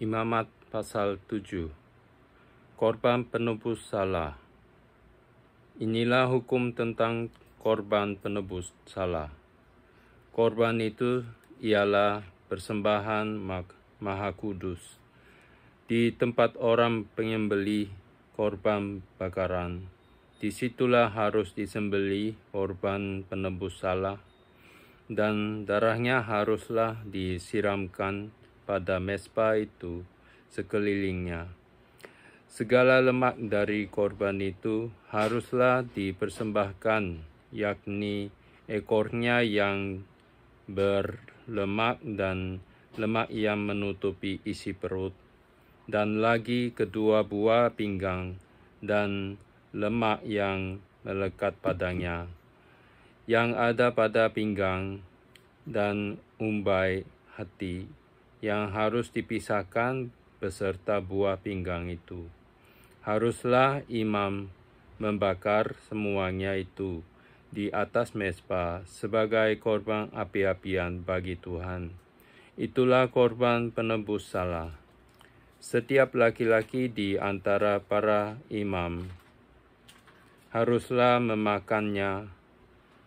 Imamat pasal 7. Korban penebus salah. Inilah hukum tentang korban penebus salah. Korban itu ialah persembahan maha kudus. Di tempat orang penyembelih korban bakaran, disitulah harus disembelih korban penebus salah, dan darahnya haruslah disiramkan pada mezbah itu sekelilingnya. Segala lemak dari korban itu haruslah dipersembahkan, yakni ekornya yang berlemak dan lemak yang menutupi isi perut, dan lagi kedua buah pinggang dan lemak yang melekat padanya, yang ada pada pinggang dan umbai hati, yang harus dipisahkan beserta buah pinggang itu. Haruslah imam membakar semuanya itu di atas mezbah sebagai korban api-apian bagi Tuhan. Itulah korban penebus salah. Setiap laki-laki di antara para imam haruslah memakannya.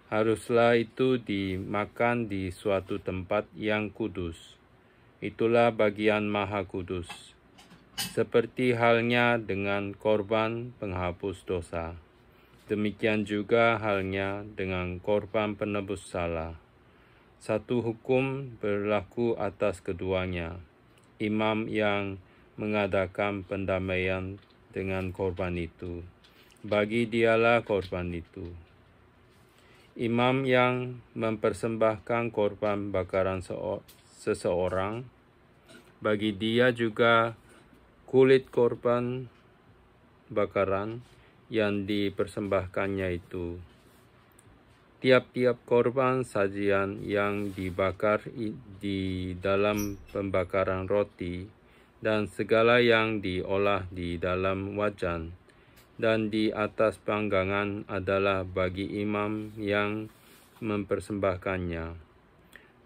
Haruslah itu dimakan di suatu tempat yang kudus. Itulah bagian maha kudus. Seperti halnya dengan korban penghapus dosa, demikian juga halnya dengan korban penebus salah. Satu hukum berlaku atas keduanya. Imam yang mengadakan pendamaian dengan korban itu, bagi dialah korban itu. Imam yang mempersembahkan korban bakaran seseorang, bagi dia juga kulit korban bakaran yang dipersembahkannya itu. Tiap-tiap korban sajian yang dibakar di dalam pembakaran roti, dan segala yang diolah di dalam wajan dan di atas panggangan adalah bagi imam yang mempersembahkannya.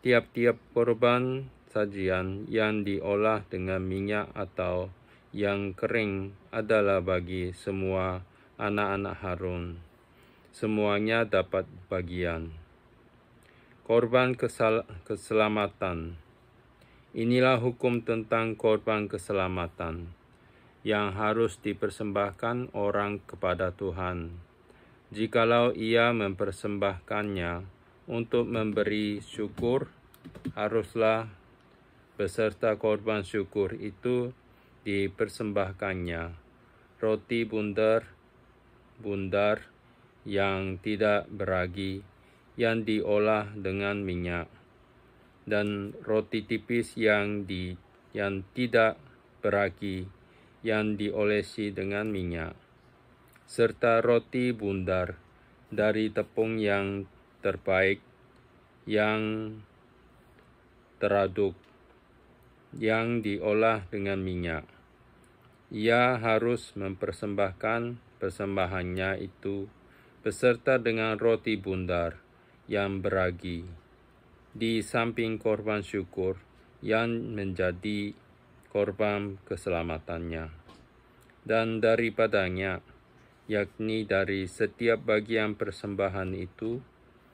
Tiap-tiap korban sajian yang diolah dengan minyak atau yang kering adalah bagi semua anak-anak Harun. Semuanya dapat bagian. Korban keselamatan. Inilah hukum tentang korban keselamatan yang harus dipersembahkan orang kepada Tuhan. Jikalau ia mempersembahkannya untuk memberi syukur, haruslah beserta korban syukur itu dipersembahkannya roti bundar yang tidak beragi, yang diolah dengan minyak, dan roti tipis yang tidak beragi, yang diolesi dengan minyak, serta roti bundar dari tepung yang terbaik, yang teraduk, yang diolah dengan minyak. Ia harus mempersembahkan persembahannya itu beserta dengan roti bundar yang beragi, di samping korban syukur yang menjadi korban keselamatannya. Dan daripadanya, yakni dari setiap bagian persembahan itu,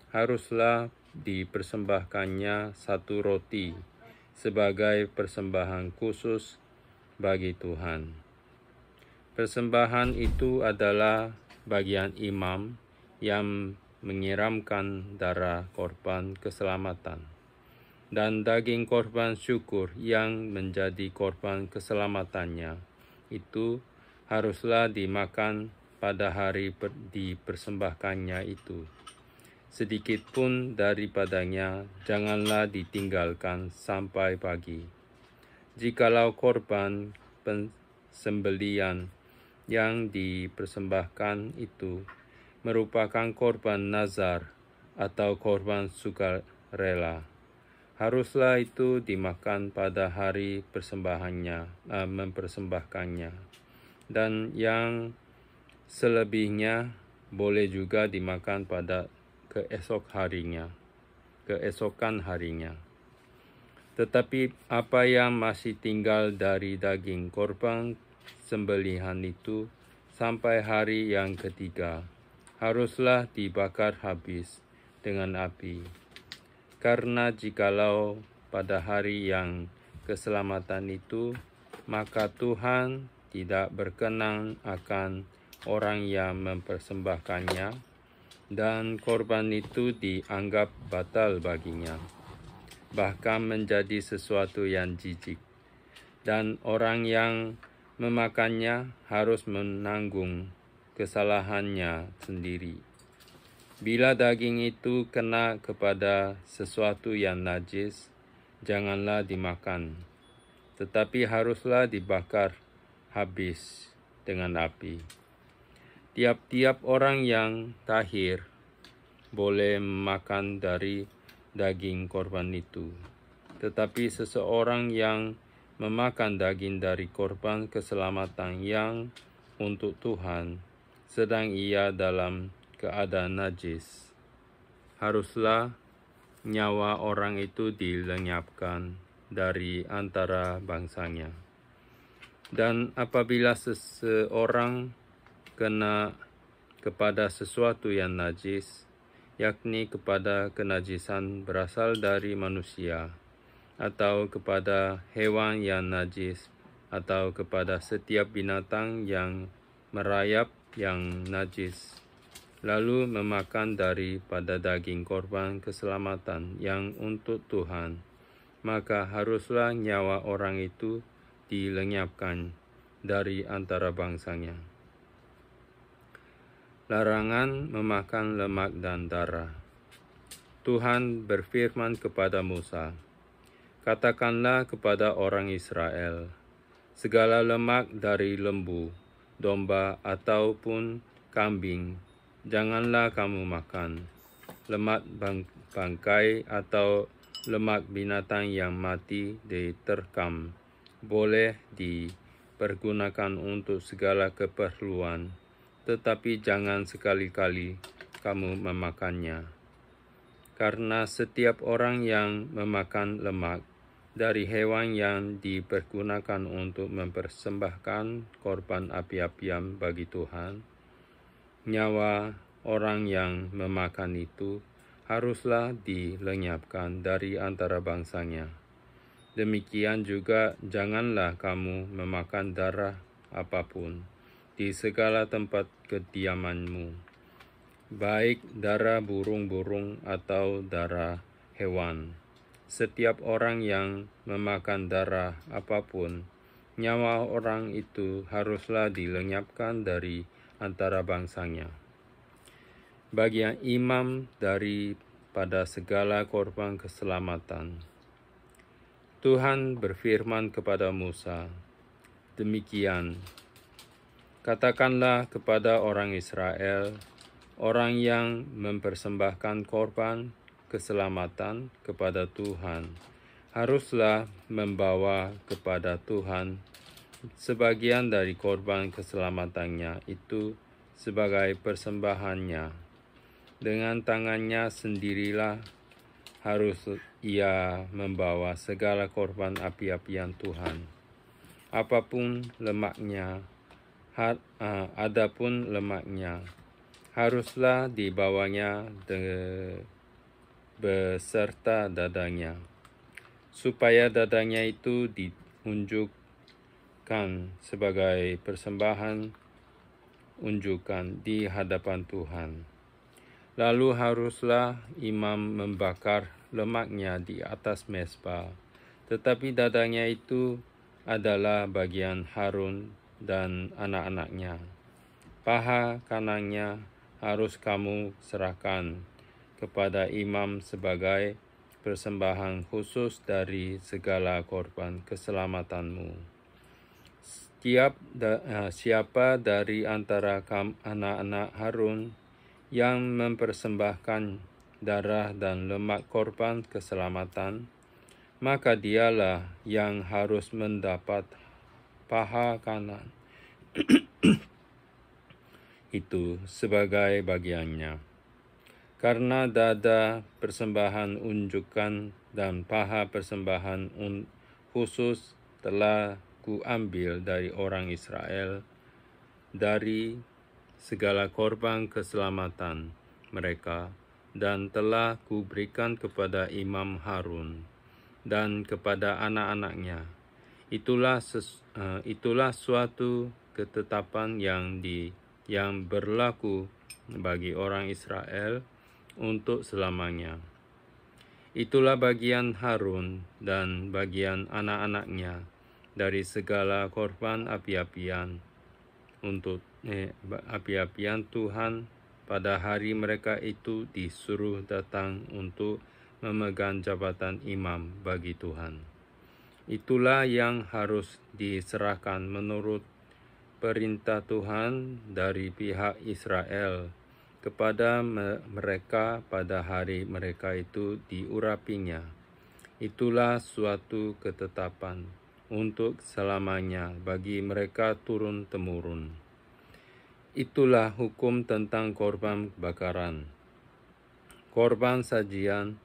haruslah dipersembahkannya satu roti sebagai persembahan khusus bagi Tuhan. Persembahan itu adalah bagian imam yang menyiramkan darah korban keselamatan, dan daging korban syukur yang menjadi korban keselamatannya itu haruslah dimakan pada hari dipersembahkannya itu. Sedikit pun daripadanya janganlah ditinggalkan sampai pagi. Jikalau korban sembelian yang dipersembahkan itu merupakan korban nazar atau korban sukarela, haruslah itu dimakan pada hari mempersembahkannya, dan yang selebihnya boleh juga dimakan pada keesokan harinya. Tetapi apa yang masih tinggal dari daging korban sembelihan itu sampai hari yang ketiga haruslah dibakar habis dengan api. Karena jikalau pada hari yang keselamatan itu, maka Tuhan tidak berkenan akan orang yang mempersembahkannya, dan korban itu dianggap batal baginya, bahkan menjadi sesuatu yang jijik, dan orang yang memakannya harus menanggung kesalahannya sendiri. Bila daging itu kena kepada sesuatu yang najis, janganlah dimakan, tetapi haruslah dibakar habis dengan api. Tiap-tiap orang yang tahir boleh makan dari daging korban itu, tetapi seseorang yang memakan daging dari korban keselamatan yang untuk Tuhan, sedang ia dalam keadaan najis, haruslah nyawa orang itu dilenyapkan dari antara bangsanya. Dan apabila seseorang kena kepada sesuatu yang najis, yakni kepada kenajisan berasal dari manusia, atau kepada hewan yang najis, atau kepada setiap binatang yang merayap yang najis, lalu memakan daripada daging korban keselamatan yang untuk Tuhan, maka haruslah nyawa orang itu dilenyapkan dari antara bangsanya. Larangan memakan lemak dan darah. Tuhan berfirman kepada Musa, "Katakanlah kepada orang Israel, segala lemak dari lembu, domba ataupun kambing, janganlah kamu makan. Lemak bangkai atau lemak binatang yang mati diterkam boleh dipergunakan untuk segala keperluan, tetapi jangan sekali-kali kamu memakannya. Karena setiap orang yang memakan lemak dari hewan yang dipergunakan untuk mempersembahkan korban api-apian bagi Tuhan, nyawa orang yang memakan itu haruslah dilenyapkan dari antara bangsanya. Demikian juga janganlah kamu memakan darah apapun di segala tempat kediamanmu, baik darah burung-burung atau darah hewan. Setiap orang yang memakan darah apapun, nyawa orang itu haruslah dilenyapkan dari antara bangsanya. Bagian imam daripada segala korban keselamatan. Tuhan berfirman kepada Musa, demikian, katakanlah kepada orang Israel, orang yang mempersembahkan korban keselamatan kepada Tuhan, haruslah membawa kepada Tuhan sebagian dari korban keselamatannya itu sebagai persembahannya. Dengan tangannya sendirilah harus ia membawa segala korban api-apian Tuhan. Adapun lemaknya, haruslah dibawanya beserta dadanya, supaya dadanya itu diunjukkan sebagai persembahan unjukan di hadapan Tuhan. Lalu haruslah imam membakar lemaknya di atas mezbah, tetapi dadanya itu adalah bagian Harun dan anak-anaknya. Paha kanannya harus kamu serahkan kepada imam sebagai persembahan khusus dari segala korban keselamatanmu. Siapa dari antara anak-anak Harun yang mempersembahkan darah dan lemak korban keselamatan, maka dialah yang harus mendapat paha kanan itu sebagai bagiannya. Karena dada persembahan unjukan dan paha persembahan khusus telah kuambil dari orang Israel, dari segala korban keselamatan mereka, dan telah kuberikan kepada Imam Harun dan kepada anak-anaknya. Itulah suatu ketetapan yang berlaku bagi orang Israel untuk selamanya. Itulah bagian Harun dan bagian anak-anaknya dari segala korban api-apian untuk api-apian Tuhan pada hari mereka itu disuruh datang untuk memegang jabatan imam bagi Tuhan. Itulah yang harus diserahkan menurut perintah Tuhan dari pihak Israel kepada mereka pada hari mereka itu diurapinya. Itulah suatu ketetapan untuk selamanya bagi mereka turun-temurun. Itulah hukum tentang korban bakaran, korban sajian,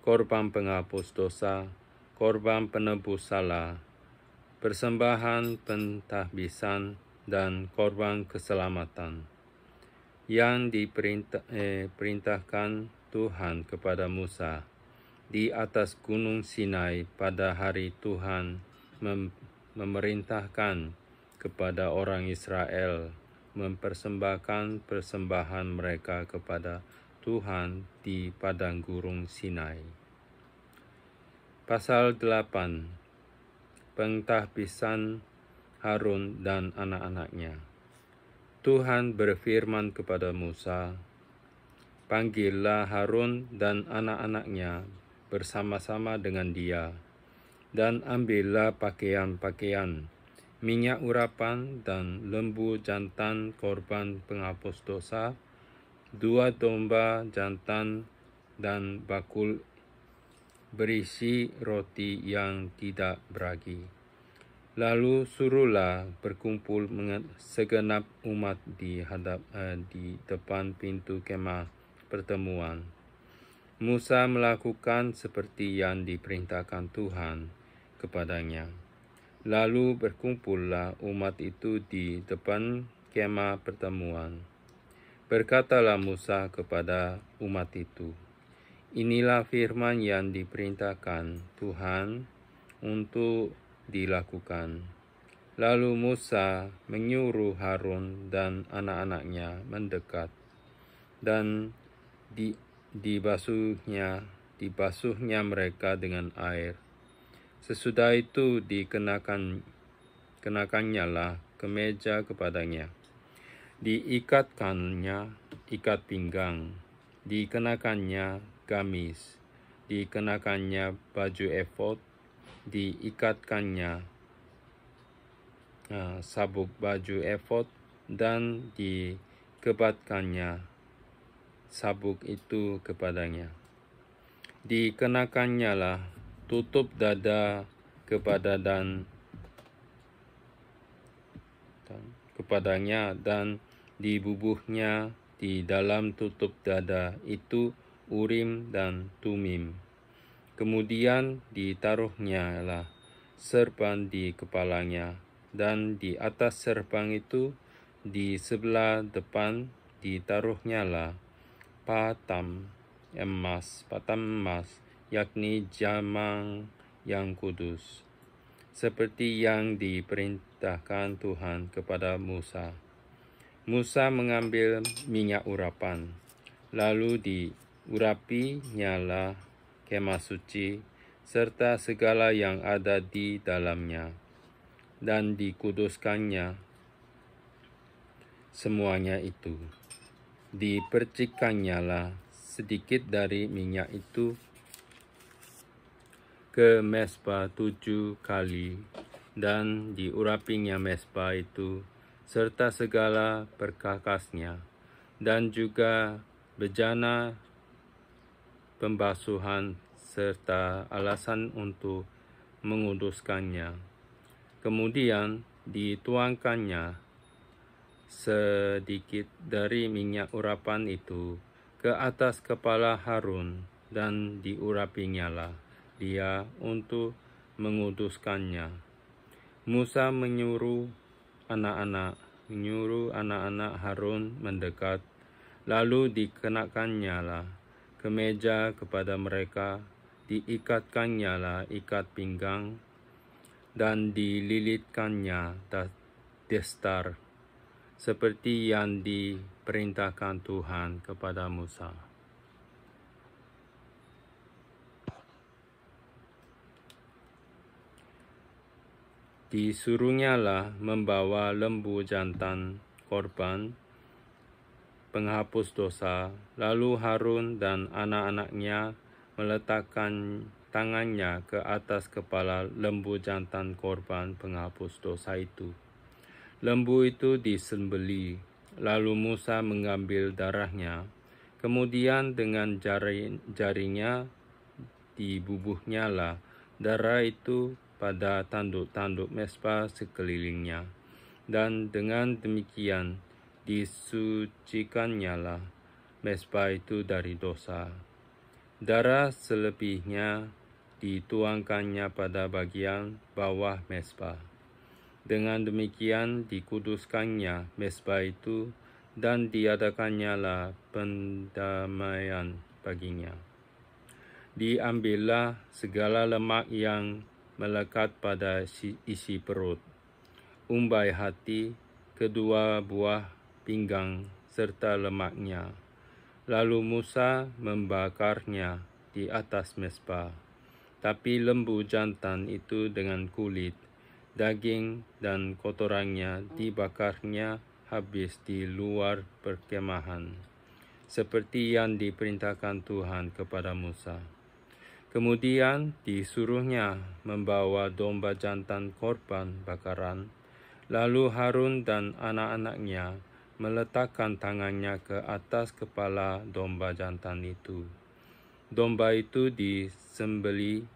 korban penghapus dosa, korban penebus salah, persembahan pentahbisan, dan korban keselamatan yang diperintahkan Tuhan kepada Musa di atas gunung Sinai pada hari Tuhan memerintahkan kepada orang Israel mempersembahkan persembahan mereka kepada Tuhan di padang gurun Sinai. Pasal 8. Pentahbisan Harun dan anak-anaknya. Tuhan berfirman kepada Musa, "Panggillah Harun dan anak-anaknya bersama-sama dengan dia, dan ambillah pakaian-pakaian, minyak urapan, dan lembu jantan korban penghapus dosa, 2 domba jantan, dan bakul berisi roti yang tidak beragi. Lalu suruhlah berkumpul segenap umat di depan pintu kemah pertemuan." Musa melakukan seperti yang diperintahkan Tuhan kepadanya. Lalu berkumpullah umat itu di depan kemah pertemuan. Berkatalah Musa kepada umat itu, "Inilah firman yang diperintahkan Tuhan untuk dilakukan." Lalu Musa menyuruh Harun dan anak-anaknya mendekat, dan dibasuhnya mereka dengan air. Sesudah itu dikenakannya lah kemeja kepadanya, diikatkannya ikat pinggang, dikenakannya gamis, dikenakannya baju efod, diikatkannya sabuk baju efod, dan dikebatkannya sabuk itu kepadanya. Dikenakannya lah tutup dada kepadanya, dan dibubuhnya di dalam tutup dada itu Urim dan Tumim. Kemudian ditaruhnya lah serban di kepalanya, dan di atas serban itu di sebelah depan ditaruhnya lah patam emas, yakni jamang yang kudus, seperti yang diperintahkan Tuhan kepada Musa. Musa mengambil minyak urapan, lalu diurapinya lah kemah suci, serta segala yang ada di dalamnya, dan dikuduskannya semuanya itu. Dipercikkannya lah sedikit dari minyak itu ke mezbah 7 kali, dan diurapinya mezbah itu serta segala perkakasnya, dan juga bejana pembasuhan serta alasan untuk menguduskannya. Kemudian dituangkannya sedikit dari minyak urapan itu ke atas kepala Harun, dan diurapinya lah dia untuk menguduskannya. Musa menyuruh anak-anak Harun mendekat, lalu dikenakannya lah kemeja kepada mereka, diikatkannya lah ikat pinggang, dan dililitkannya destar, seperti yang diperintahkan Tuhan kepada Musa. Disuruhnya lah membawa lembu jantan korban penghapus dosa, lalu Harun dan anak-anaknya meletakkan tangannya ke atas kepala lembu jantan korban penghapus dosa itu. Lembu itu disembelih, lalu Musa mengambil darahnya, kemudian dengan jarinya dibubuhnya lah darah itu pada tanduk-tanduk mezbah sekelilingnya, dan dengan demikian disucikannya lah mezbah itu dari dosa. Darah selebihnya dituangkannya pada bagian bawah mezbah. Dengan demikian dikuduskannya mezbah itu, dan diadakannya lah pendamaian baginya. Diambillah segala lemak yang melekat pada isi perut, umbai hati, kedua buah pinggang, serta lemaknya. Lalu Musa membakarnya di atas mezbah. Tapi lembu jantan itu dengan kulit, daging, dan kotorannya dibakarnya habis di luar perkemahan, seperti yang diperintahkan Tuhan kepada Musa. Kemudian disuruhnya membawa domba jantan korban bakaran, lalu Harun dan anak-anaknya meletakkan tangannya ke atas kepala domba jantan itu. Domba itu disembelih,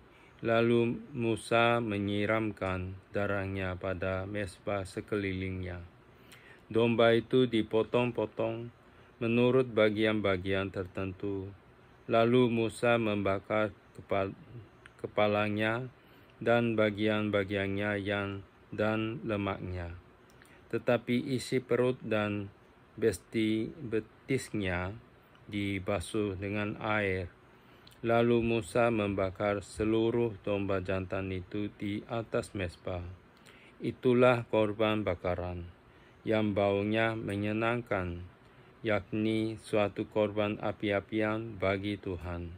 lalu Musa menyiramkan darahnya pada mezbah sekelilingnya. Domba itu dipotong-potong menurut bagian-bagian tertentu. Lalu Musa membakar kepalanya dan bagian-bagiannya dan lemaknya. Tetapi isi perut dan betisnya dibasuh dengan air. Lalu Musa membakar seluruh domba jantan itu di atas mezbah. Itulah korban bakaran yang baunya menyenangkan, yakni suatu korban api-apian bagi Tuhan,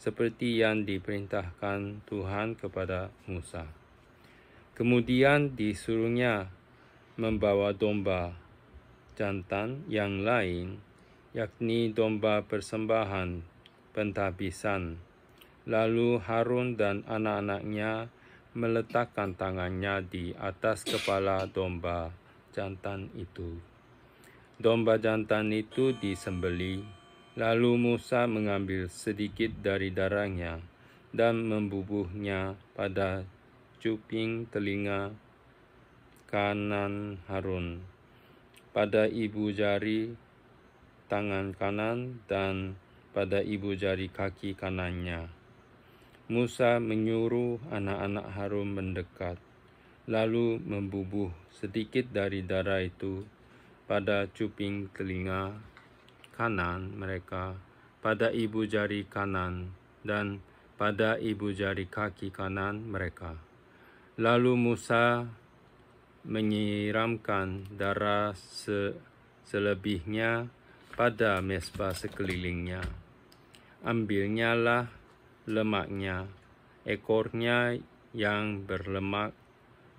seperti yang diperintahkan Tuhan kepada Musa. Kemudian disuruhnya membawa domba jantan yang lain, yakni domba persembahan pentahbisan. Lalu Harun dan anak-anaknya meletakkan tangannya di atas kepala domba jantan itu. Domba jantan itu disembelih, lalu Musa mengambil sedikit dari darahnya dan membubuhnya pada cuping telinga kanan Harun, pada ibu jari tangan kanan, dan pada ibu jari kaki kanannya. Musa menyuruh anak-anak Harun mendekat, lalu membubuh sedikit dari darah itu pada cuping telinga kanan mereka, pada ibu jari kanan, dan pada ibu jari kaki kanan mereka. Lalu Musa menyiramkan darah selebihnya pada mezbah sekelilingnya. Ambilnyalah lemaknya, ekornya yang berlemak,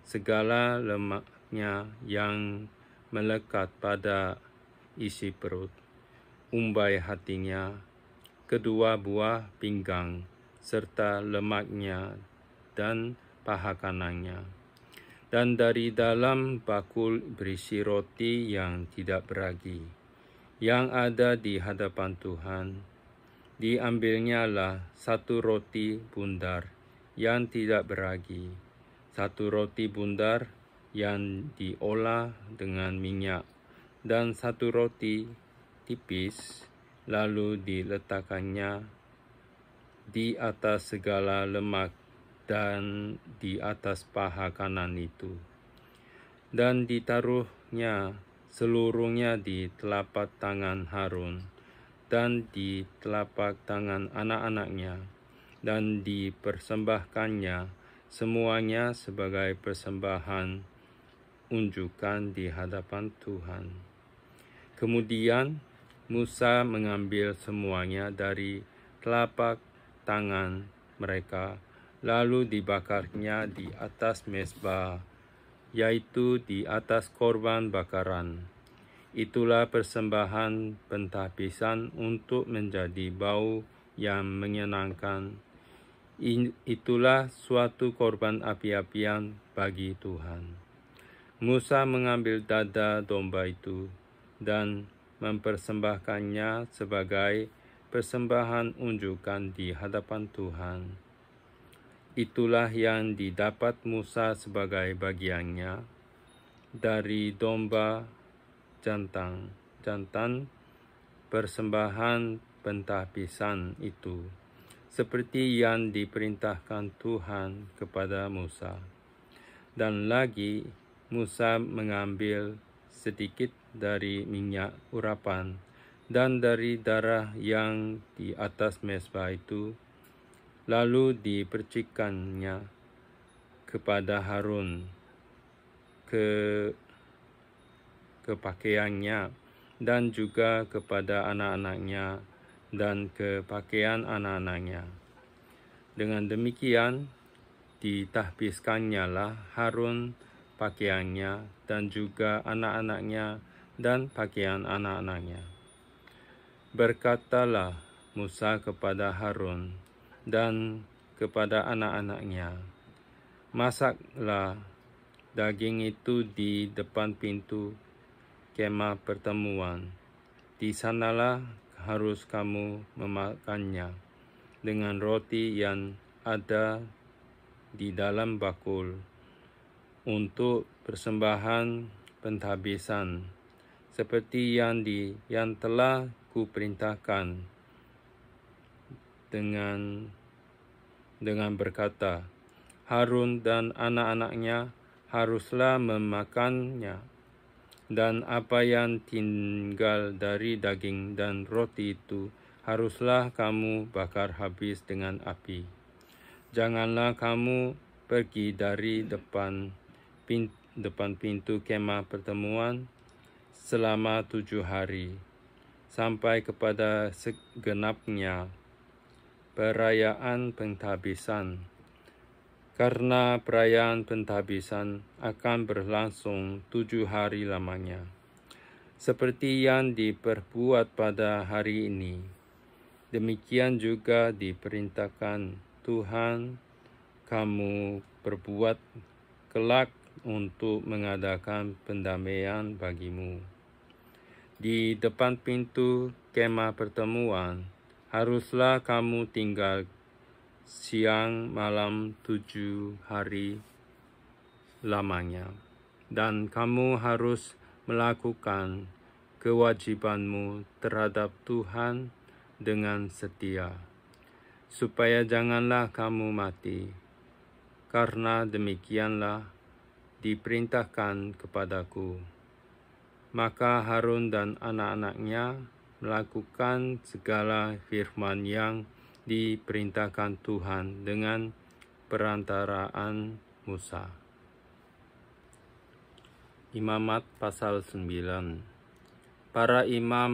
segala lemaknya yang melekat pada isi perut, umbai hatinya, kedua buah pinggang, serta lemaknya dan paha kanannya. Dan dari dalam bakul berisi roti yang tidak beragi, yang ada di hadapan Tuhan, diambilnyalah satu roti bundar yang tidak beragi, satu roti bundar yang diolah dengan minyak, dan satu roti tipis, lalu diletakkannya di atas segala lemak dan di atas paha kanan itu. Dan ditaruhnya seluruhnya di telapak tangan Harun dan di telapak tangan anak-anaknya, dan dipersembahkannya semuanya sebagai persembahan unjukan di hadapan Tuhan. Kemudian Musa mengambil semuanya dari telapak tangan mereka, lalu dibakarnya di atas mezbah, yaitu di atas korban bakaran. Itulah persembahan pentahbisan untuk menjadi bau yang menyenangkan. Itulah suatu korban api-apian bagi Tuhan. Musa mengambil dada domba itu dan mempersembahkannya sebagai persembahan unjukan di hadapan Tuhan. Itulah yang didapat Musa sebagai bagiannya dari domba jantan persembahan pentahbisan itu, seperti yang diperintahkan Tuhan kepada Musa. Dan lagi Musa mengambil sedikit dari minyak urapan dan dari darah yang di atas mezbah itu, lalu dipercikkannya kepada Harun ke pakaiannya, dan juga kepada anak-anaknya dan ke pakaian anak-anaknya. Dengan demikian ditahbiskannya lah Harun pakaiannya, dan juga anak-anaknya dan pakaian anak-anaknya. Berkatalah Musa kepada Harun dan kepada anak-anaknya, masaklah daging itu di depan pintu kemah pertemuan. Di sanalah harus kamu memakannya dengan roti yang ada di dalam bakul untuk persembahan pentahbisan, seperti yang telah kuperintahkan, dengan berkata, Harun dan anak-anaknya haruslah memakannya, dan apa yang tinggal dari daging dan roti itu haruslah kamu bakar habis dengan api. Janganlah kamu pergi dari depan pintu kemah pertemuan selama 7 hari, sampai kepada segenapnya perayaan pentahbisan. Karena perayaan pentahbisan akan berlangsung 7 hari lamanya, seperti yang diperbuat pada hari ini. Demikian juga diperintahkan Tuhan kamu perbuat kelak untuk mengadakan pendamaian bagimu. Di depan pintu kemah pertemuan haruslah kamu tinggal siang malam 7 hari lamanya, dan kamu harus melakukan kewajibanmu terhadap Tuhan dengan setia, supaya janganlah kamu mati, karena demikianlah diperintahkan kepadaku. Maka Harun dan anak-anaknya melakukan segala firman yang diperintahkan Tuhan dengan perantaraan Musa. Imamat pasal 9. Para imam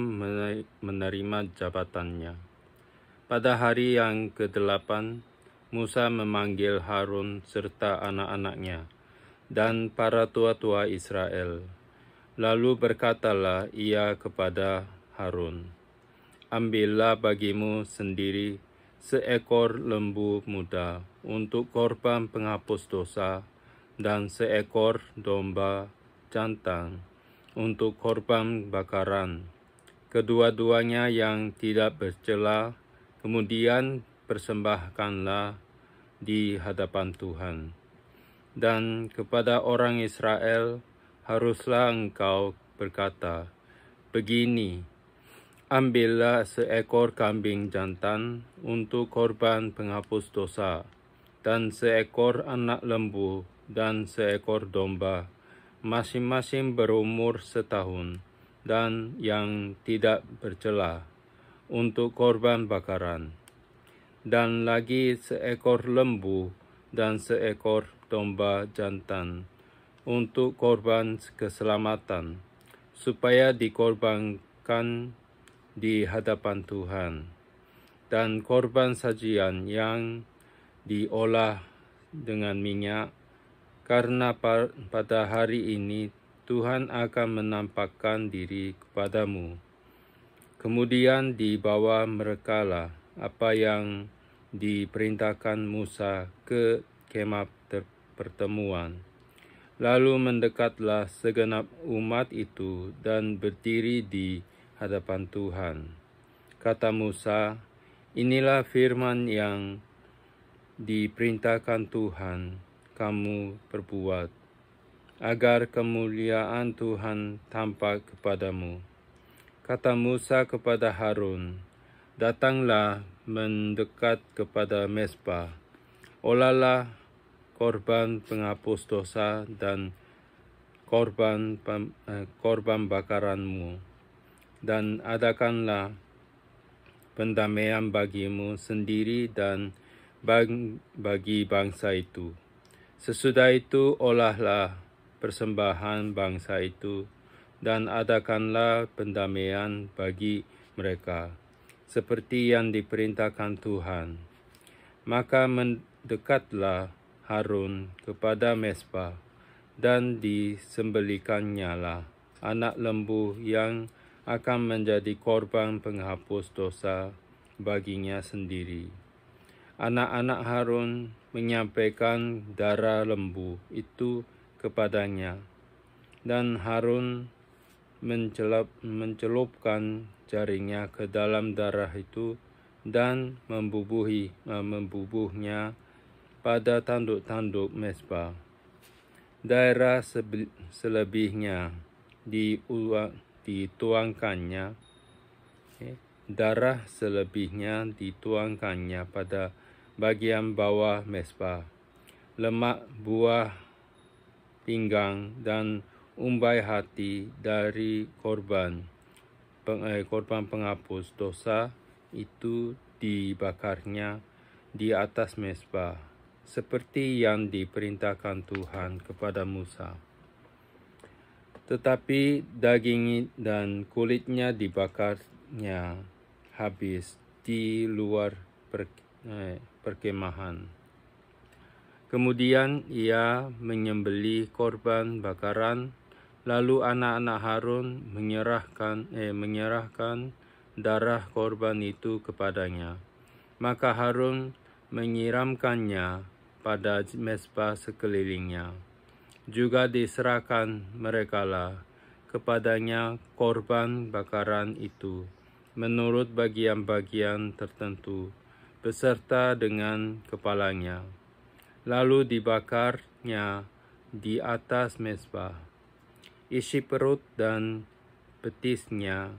menerima jabatannya. Pada hari yang ke-8, Musa memanggil Harun serta anak-anaknya dan para tua-tua Israel. Lalu berkatalah ia kepada Harun, ambillah bagimu sendiri seekor lembu muda untuk korban penghapus dosa, dan seekor domba jantan untuk korban bakaran, kedua-duanya yang tidak bercela. Kemudian persembahkanlah di hadapan Tuhan. Dan kepada orang Israel haruslah engkau berkata, begini, Ambillah seekor kambing jantan untuk korban penghapus dosa, dan seekor anak lembu dan seekor domba, masing-masing berumur setahun, dan yang tidak bercela, untuk korban bakaran. Dan lagi seekor lembu dan seekor domba jantan, untuk korban keselamatan, supaya dikorbankan di hadapan Tuhan. Dan korban sajian yang diolah dengan minyak, karena pada hari ini Tuhan akan menampakkan diri kepadamu. Kemudian dibawa merekalah apa yang diperintahkan Musa ke kemah pertemuan. Lalu mendekatlah segenap umat itu dan berdiri di hadapan Tuhan. Kata Musa, inilah firman yang diperintahkan Tuhan kamu perbuat, agar kemuliaan Tuhan tampak kepadamu. Kata Musa kepada Harun, datanglah mendekat kepada mezbah, olahlah korban penghapus dosa dan korban bakaranmu, dan adakanlah pendamaian bagimu sendiri dan bagi bangsa itu. Sesudah itu olahlah persembahan bangsa itu, dan adakanlah pendamaian bagi mereka, seperti yang diperintahkan Tuhan. Maka mendekatlah Harun kepada mezbah, dan disembelihkannya lah anak lembu yang akan menjadi korban penghapus dosa baginya sendiri. Anak-anak Harun menyampaikan darah lembu itu kepadanya, dan Harun mencelupkan jarinya ke dalam darah itu dan membubuhnya pada tanduk-tanduk mezbah. Daerah selebihnya dituangkannya, darah selebihnya dituangkannya pada bagian bawah mezbah, lemak buah pinggang dan umbai hati dari korban penghapus dosa itu dibakarnya di atas mezbah, seperti yang diperintahkan Tuhan kepada Musa. Tetapi daging dan kulitnya dibakarnya habis di luar perkemahan. Kemudian ia menyembelih korban bakaran, lalu anak-anak Harun menyerahkan darah korban itu kepadanya. Maka Harun menyiramkannya pada mezbah sekelilingnya. Juga diserahkan merekalah kepadanya korban bakaran itu, menurut bagian-bagian tertentu, beserta dengan kepalanya. Lalu dibakarnya di atas mezbah. Isi perut dan betisnya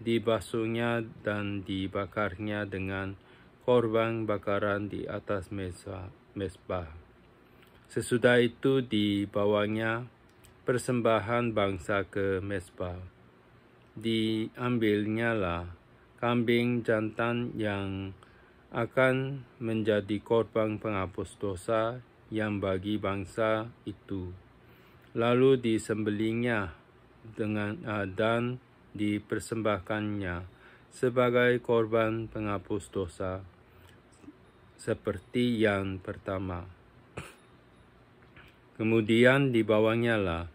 dibasuhnya dan dibakarnya dengan korban bakaran di atas mezbah. Sesudah itu dibawanya persembahan bangsa ke mezbah. Diambilnyalah kambing jantan yang akan menjadi korban penghapus dosa yang bagi bangsa itu. Lalu disembelihnya dan dipersembahkannya sebagai korban penghapus dosa, seperti yang pertama. Kemudian dibawanyalah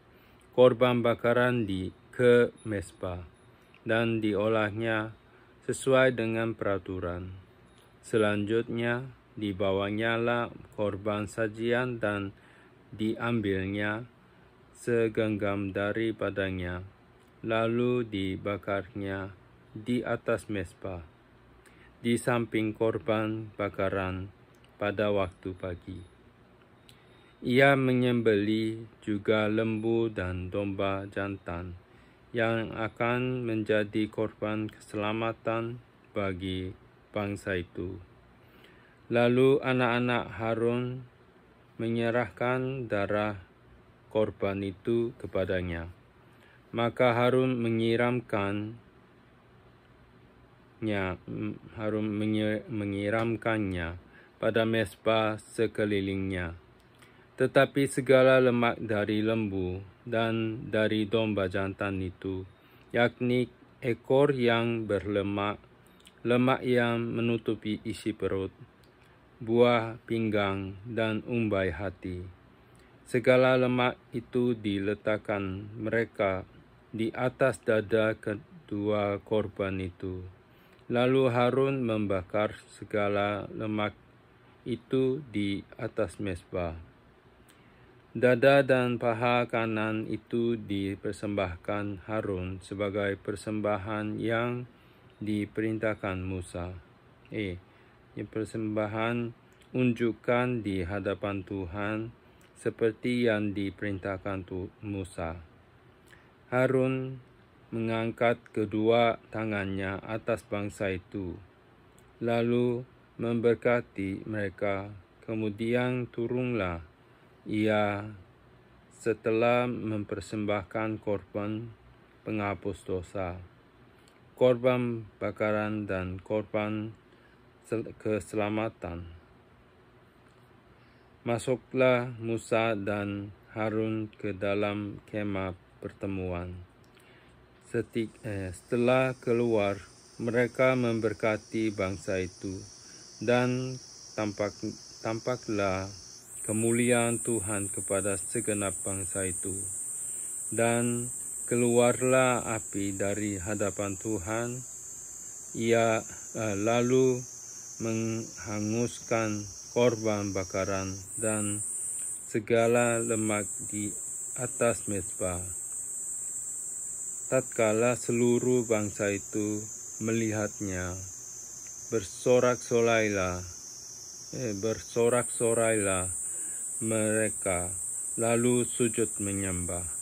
korban bakaran ke mezbah, dan diolahnya sesuai dengan peraturan. Selanjutnya dibawanyalah korban sajian dan diambilnya segenggam daripadanya, lalu dibakarnya di atas mezbah, di samping korban bakaran pada waktu pagi. Ia menyembelih juga lembu dan domba jantan yang akan menjadi korban keselamatan bagi bangsa itu. Lalu anak-anak Harun menyerahkan darah korban itu kepadanya. Maka Harun menyiramkannya pada mezbah sekelilingnya. Tetapi segala lemak dari lembu dan dari domba jantan itu, yakni ekor yang berlemak, lemak yang menutupi isi perut, buah pinggang, dan umbai hati, segala lemak itu diletakkan mereka di atas dada kedua korban itu. Lalu Harun membakar segala lemak itu di atas mezbah. Dada dan paha kanan itu dipersembahkan Harun sebagai persembahan yang diperintahkan Musa. Persembahan unjukkan di hadapan Tuhan seperti yang diperintahkan Musa. Harun mengangkat kedua tangannya atas bangsa itu, lalu memberkati mereka. Kemudian turunlah ia setelah mempersembahkan korban penghapus dosa, korban bakaran, dan korban keselamatan. Masuklah Musa dan Harun ke dalam kemah pertemuan. Setelah keluar, mereka memberkati bangsa itu, dan tampaklah kemuliaan Tuhan kepada segenap bangsa itu. Dan keluarlah api dari hadapan Tuhan. Ia lalu menghanguskan korban bakaran dan segala lemak di atas mezbah. Tatkala seluruh bangsa itu melihatnya, bersorak-sorailah mereka, lalu sujud menyembah.